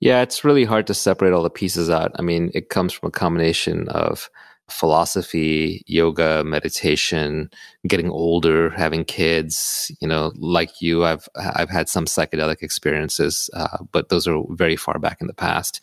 Yeah, it's really hard to separate all the pieces out. I mean, it comes from a combination of philosophy, yoga, meditation, getting older, having kids. You know, like you, I've had some psychedelic experiences, but those are very far back in the past,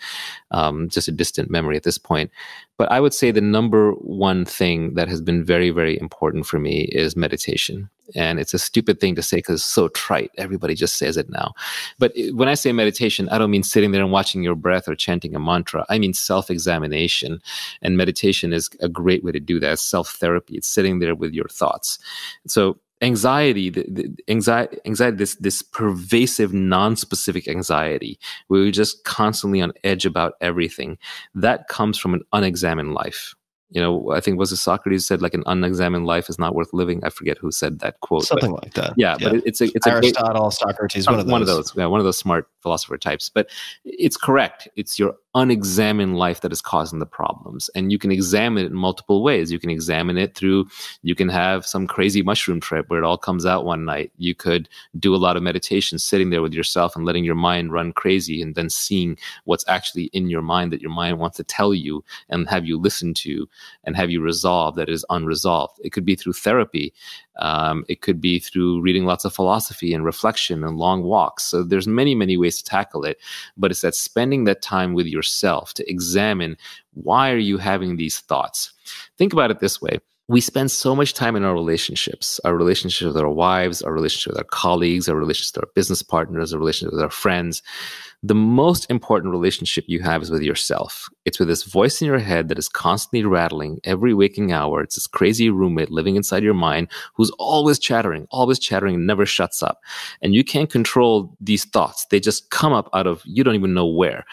just a distant memory at this point. But I would say the number one thing that has been very, very important for me is meditation. And it's a stupid thing to say because it's so trite. Everybody just says it now. But when I say meditation, I don't mean sitting there and watching your breath or chanting a mantra. I mean self-examination. And meditation is a great way to do that. It's self-therapy. It's sitting there with your thoughts. So anxiety, this pervasive, non-specific anxiety, where you're just constantly on edge about everything, that comes from an unexamined life. You know, I think was it Socrates said, like, an unexamined life is not worth living. I forget who said that quote. Something like that. Yeah, but it's Aristotle, Socrates, one of those. Yeah, one of those smart philosopher types. But it's correct. It's your unexamined life that is causing the problems. And you can examine it in multiple ways. You can examine it through, you can have some crazy mushroom trip where it all comes out one night. You could do a lot of meditation, sitting there with yourself and letting your mind run crazy, and then seeing what's actually in your mind that your mind wants to tell you and have you listen to and have you resolve that is unresolved. It could be through therapy. It could be through reading lots of philosophy and reflection and long walks. So there's many, many ways to tackle it, but it's that spending that time with yourself to examine, why are you having these thoughts? Think about it this way. We spend so much time in our relationships with our wives, our relationship with our colleagues, our relationship with our business partners, our relationship with our friends. The most important relationship you have is with yourself. It's with this voice in your head that is constantly rattling every waking hour. It's this crazy roommate living inside your mind who's always chattering and never shuts up. And you can't control these thoughts. They just come up out of, you don't even know where.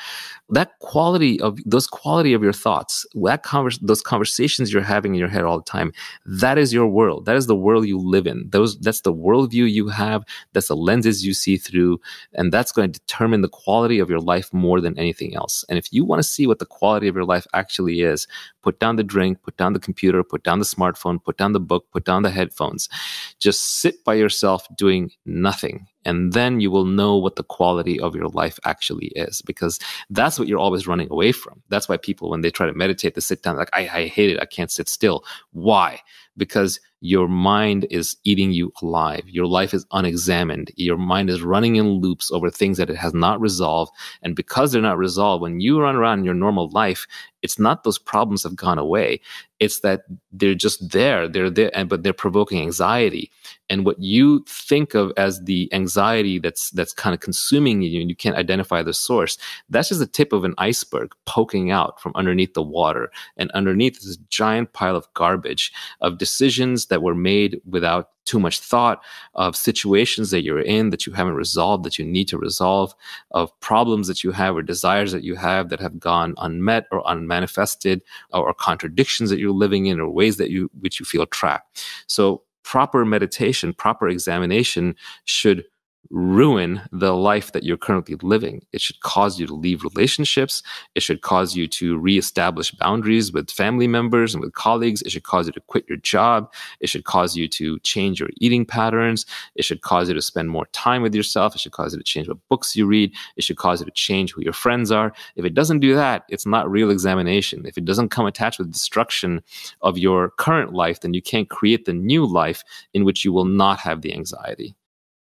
Those quality of your thoughts, those conversations you're having in your head all the time, that is your world. That is the world you live in. That's the worldview you have. That's the lenses you see through. And that's going to determine the quality of your life more than anything else. And if you want to see what the quality of your life actually is, put down the drink, put down the computer, put down the smartphone, put down the book, put down the headphones. Just sit by yourself doing nothing. And then you will know what the quality of your life actually is, because that's what you're always running away from. That's why people, when they try to meditate, they sit down like, I hate it. I can't sit still. Why? Because your mind is eating you alive. Your life is unexamined. Your mind is running in loops over things that it has not resolved. And because they're not resolved, when you run around in your normal life, it's not those problems have gone away. It's that they're just there. They're there, but they're provoking anxiety. And what you think of as the anxiety that's kind of consuming you, and you can't identify the source, that's just the tip of an iceberg poking out from underneath the water. And underneath is this giant pile of garbage, of decisions that were made without too much thought, of situations that you're in that you haven't resolved, that you need to resolve, of problems that you have or desires that you have that have gone unmet or unmanifested, or contradictions that you're living in, or ways that which you feel trapped. So proper meditation, proper examination should ruin the life that you're currently living. It should cause you to leave relationships. It should cause you to reestablish boundaries with family members and with colleagues. It should cause you to quit your job. It should cause you to change your eating patterns. It should cause you to spend more time with yourself. It should cause you to change what books you read. It should cause you to change who your friends are. If it doesn't do that, it's not real examination. If it doesn't come attached with destruction of your current life, then you can't create the new life in which you will not have the anxiety.